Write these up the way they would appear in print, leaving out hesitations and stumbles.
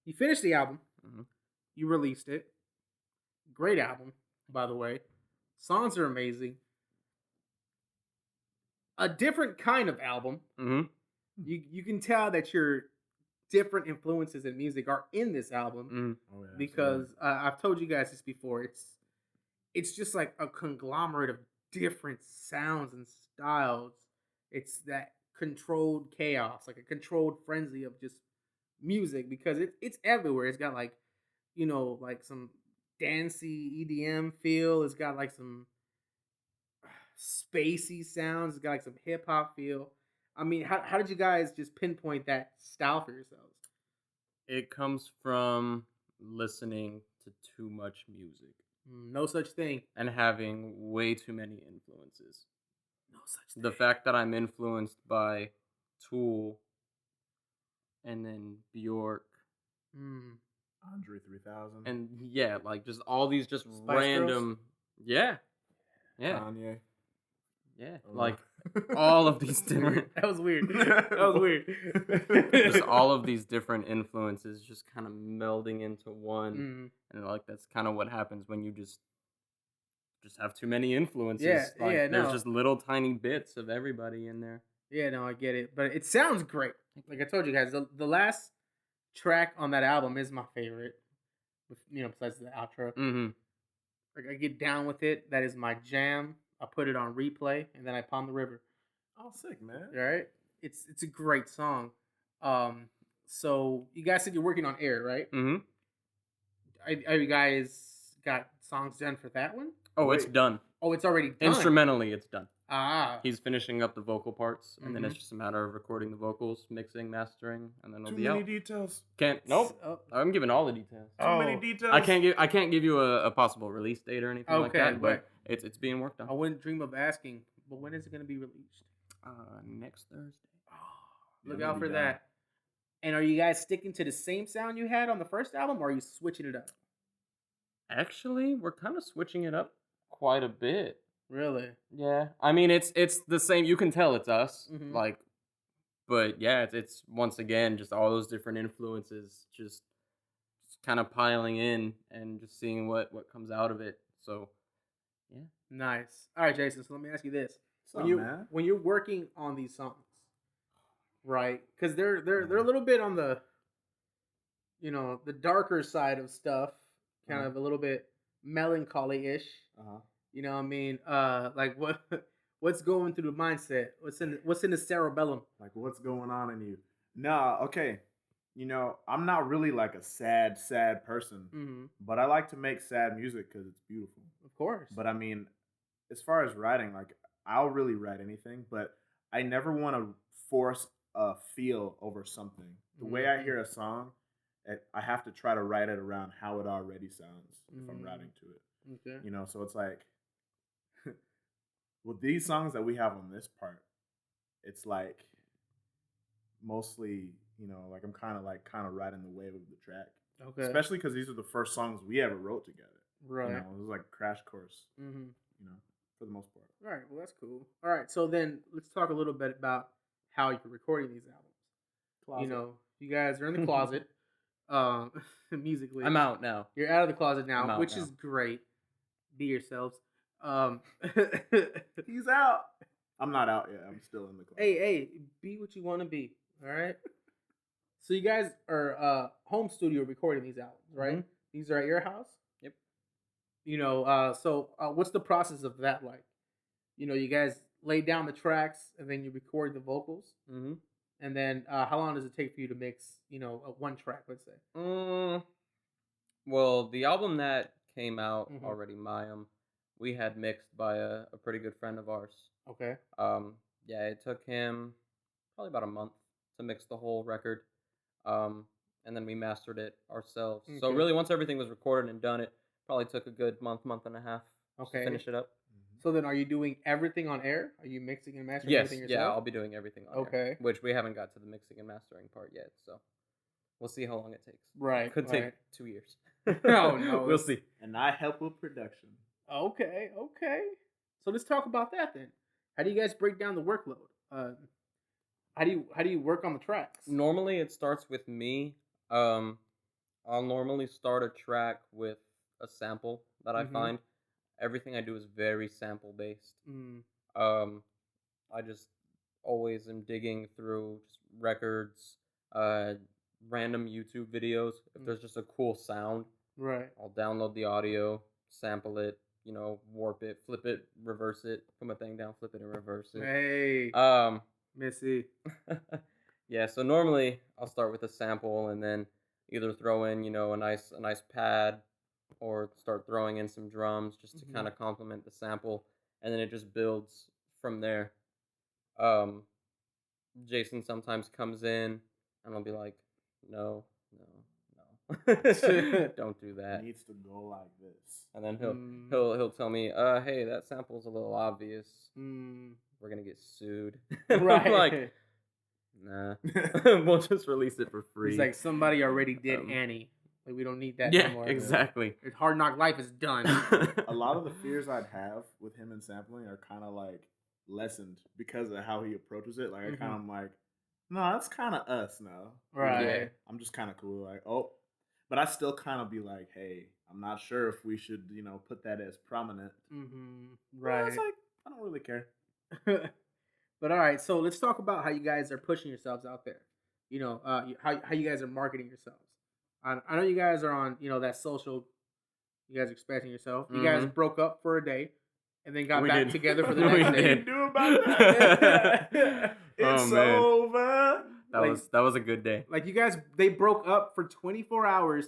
You finished the album. Mm-hmm. You released it. Great album, by the way. Songs are amazing. A different kind of album. Mm-hmm. You can tell that your different influences in music are in this album Mm-hmm. Oh, yeah, because I've told you guys this before. It's just like a conglomerate of different sounds and styles. It's that controlled chaos, like a controlled frenzy of just music because it's everywhere. It's got like, like some dancey EDM feel. It's got like some spacey sounds. It's got like some hip hop feel. I mean, how did you guys just pinpoint that style for yourselves? It comes from listening to too much music No such thing. and having way too many influences. No such thing. The fact that I'm influenced by Tool and then Bjork Andre 3000 and yeah, like just all these just Spice random yeah. Kanye. Yeah, Oh. like all of these different That was weird. That was weird. just all of these different influences just kind of melding into one. And like that's kind of what happens when you just have too many influences. Yeah, like, yeah, there's no. just little tiny bits of everybody in there. Yeah, no, I get it, but it sounds great. Like I told you guys, the last track on that album is my favorite. Besides the outro, Mm-hmm. like I get down with it. That is my jam. I put it on replay, and then I Palm the River. Oh, sick, man. All right, it's a great song. So you guys said you're working on Air, right? Mm-hmm. Are you guys got songs done for that one? Oh, it's done. Oh, it's already done. Instrumentally, it's done. Ah, He's finishing up the vocal parts, and then Mhm. it's just a matter of recording the vocals, mixing, mastering, and then it'll Too be many out. details. Nope. Oh, I'm giving all the details. Too many details. I can't give you a possible release date or anything like Okay, that, but it's being worked I on. wouldn't dream of asking, but when is it going to be released? Next Thursday. Look Yeah, out for we'll be that. And are you guys sticking to the same sound you had on the first album, or are you switching it up? Actually, we're kind of switching it up quite a bit. Really? Yeah, I mean it's the same. You can tell it's us, Mhm. like, but yeah, it's once again just all those different influences, just kind of piling in and just seeing what comes out of it. So, yeah. Nice. All right, Jason. So let me ask you this: What's up, man? when you're working on these songs, right? Because they're a little bit on the, the darker side of stuff, kind of a little bit melancholy-ish. Uh-huh. You know what I mean? Like what's going through the mindset? What's in the cerebellum? Like, what's going on in you? Nah, okay. I'm not really like a sad person, Mm-hmm. but I like to make sad music because it's beautiful. Of course. But I mean, as far as writing, like, I'll really write anything, but I never want to force a feel over something. The way I hear a song, I have to try to write it around how it already sounds if I'm writing to it. Okay. So it's like, with these songs that we have on this part, it's like mostly, like I'm kind of riding the wave of the track. Okay. Especially because these are the first songs we ever wrote together. Right. It was like a crash course. Mm-hmm. For the most part. All right. Well, that's cool. All right. So then let's talk a little bit about how you're recording these albums. Closet. You guys are in the closet, musically. I'm out now. You're out of the closet I'm now, out which now. is great. Be yourselves. He's out. I'm not out yet. I'm still in the closet. Hey, be what you want to be. All right. So you guys are home studio recording these albums, right? Mhm. These are at your house. Yep. So what's the process of that like? You guys lay down the tracks and then you record the vocals. Mm-hmm. And then how long does it take for you to mix, one track, let's say? Well, the album that came out Mhm. already, Mayim, we had mixed by a pretty good friend of ours. Okay. Yeah, it took him probably about a month to mix the whole record. And then we mastered it ourselves. So Okay. really, once everything was recorded and done, it probably took a good month and a half to Okay. finish it up. So then are you doing everything on air? Are you mixing and mastering Yes, everything yeah, yourself? I'll be doing everything on Okay. air, which we haven't got to the mixing and mastering part yet, so we'll see how long it takes. Right. Could take 2 years. Oh, no. We'll see. And I help with production. Okay. So let's talk about that then. How do you guys break down the workload? How do you work on the tracks? Normally, it starts with me I'll normally start a track with a sample that I Mhm. find. Everything I do is very sample based. Mm. Um, I just always am digging through just records, uh, random YouTube videos. If Mm. there's just a cool sound, Right. I'll download the audio, sample it, warp it, flip it, reverse it, put my thing down, flip it, and reverse it. Hey, Um, Missy. yeah. So normally I'll start with a sample and then either throw in, a nice pad, or start throwing in some drums just to Mhm. kind of complement the sample, and then it just builds from there. Um, Jason sometimes comes in and I'll be like, no, no, no, don't do that. Needs to go like this. And then Mm. he'll tell me, hey, that sample's a little obvious. Mm. We're gonna get sued. And I'm like, Right. nah, we'll just release it for free. It's like somebody already did Um, Annie. Like we don't need that yeah, no more. exactly. Hard Knock Life is done. A lot of the fears I'd have with him and sampling are kind of like lessened because of how he approaches it. Like I kind of like, no, that's kind of us now. Right. Yeah. I'm just kind of cool. Like, oh, but I still kind of be like, hey, I'm not sure if we should, put that as prominent. Mm-hmm. But Right. it's like I don't really care. But all right, so let's talk about how you guys are pushing yourselves out there. How you guys are marketing yourselves. I know you guys are on that social. You guys are expressing yourself. You guys broke up for a day, and then got We back did. together for the We next What day. do you did. do about that? Oh, It's man. over. That was a good day. Like you guys, they broke up for 24 hours.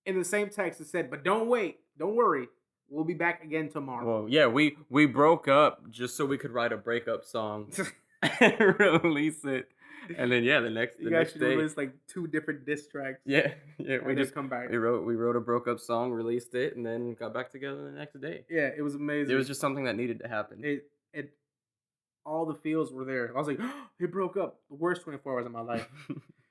In the same text, it said, "But don't wait, don't worry, we'll be back again tomorrow." Well, yeah, we broke up just so we could write a breakup song and release it, and then the next You guys should day, release like 2 different diss tracks. we and just come back. we wrote a broke up song, released it, and then got back together the next day. Yeah, it was amazing. It was just something that needed to happen. It all the feels were there. I was like, oh, it broke up. The worst 24 hours of my life.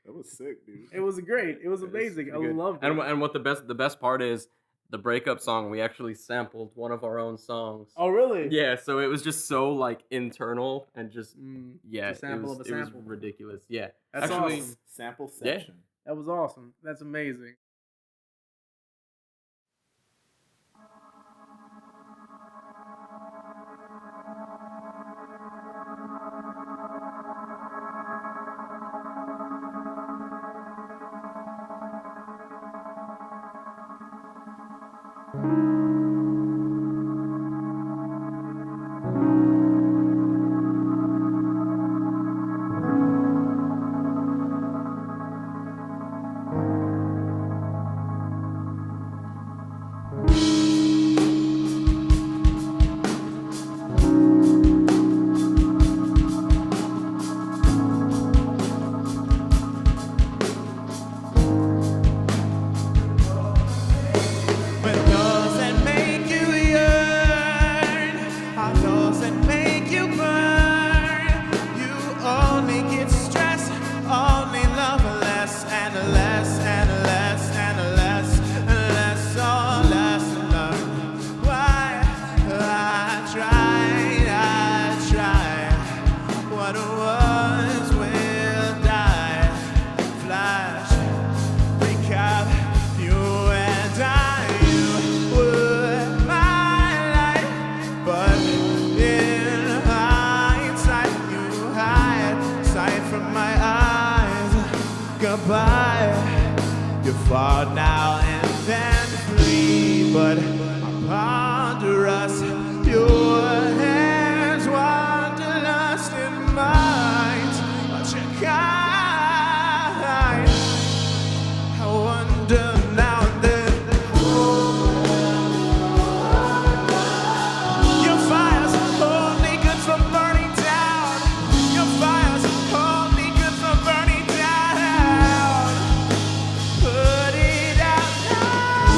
That was sick, dude. It was great. It was amazing. I loved it. And what the best part is, the breakup song, we actually sampled one of our own songs. Oh, really? Yeah, so it was just so like internal and just It's a sample of a sample. It was ridiculous. Yeah, That's actually, awesome. Sample section. That was awesome. That's amazing. But does it make you yearn? How does it make you burn? You only get stressed, only love less and less and less and less and less, oh, less and less. Why? I tried. What was will die. Flash, recap, you and I. You were my light, but in hindsight, you hide sight from my eyes. Goodbye, you fall now and then free, but I ponder us. Your hands wanderlust in mine, but you kind. I wonder now and then. Your fire's only good for burning down. Your fire's only good for burning down. Put it out now.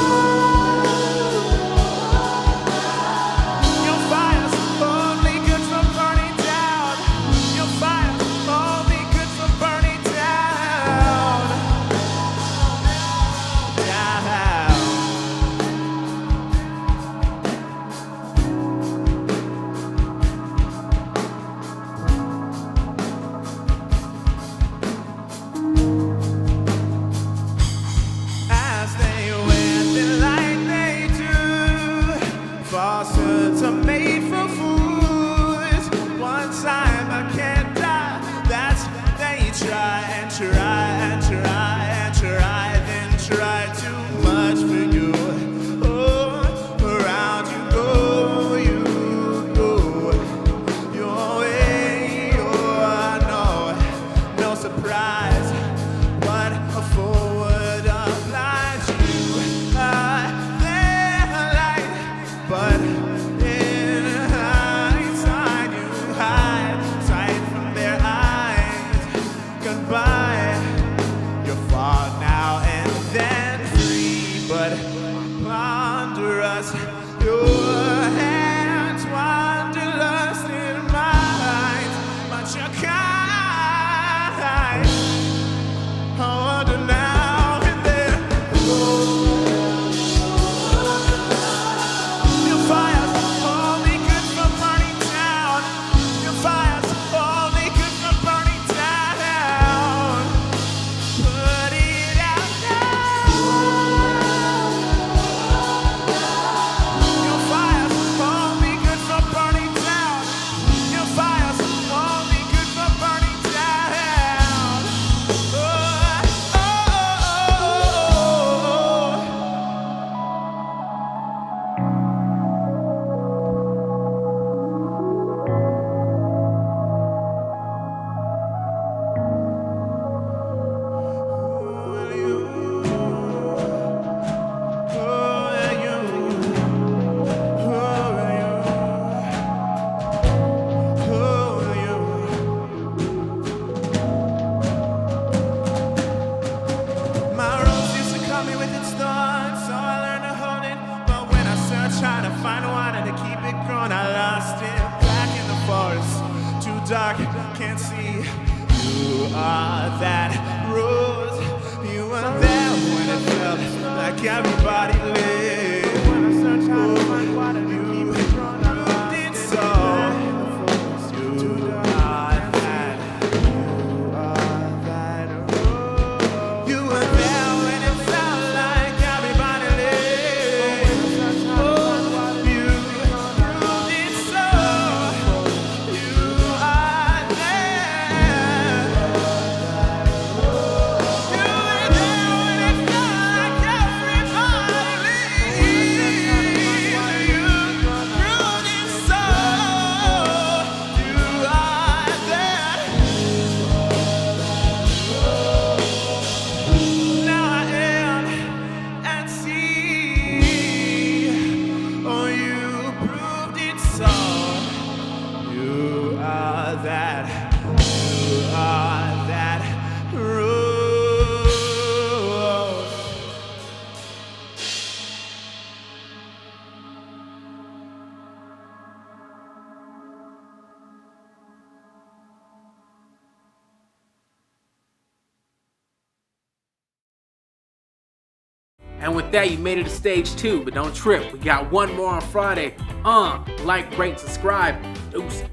like everybody lives. When I search hard to find water, you keep it drawn up. Did so. You are that. You were there when it felt like everybody lives. You did so. You are there. You were there when it felt like everybody leaves. You did so. You are there. Now I am and see. Oh, you proved it so. You are that. You are that rose. And with that, you made it to stage 2, but don't trip. We got one more on Friday. Like, rate, subscribe. Deuces.